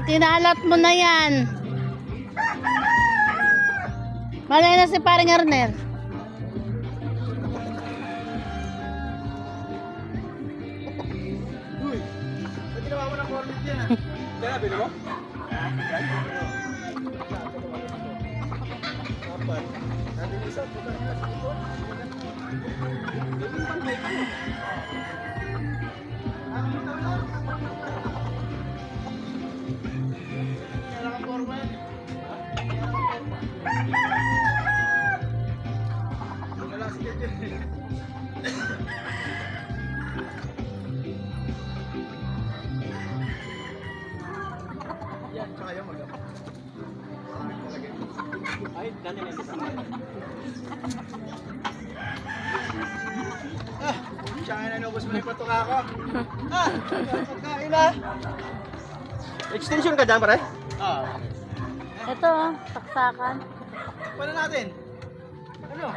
Kinalat mo na yan. Malay na si paring Arner. Uy, ba't ginawa mo ng cornet yan ah? Kaya, bili mo? Ay, dali na isa. Siya nga nanubos mo na yung patuka ko. Pagkain na. Extension ka dyan, pare? Ito, saksakan. Paano natin? Ano?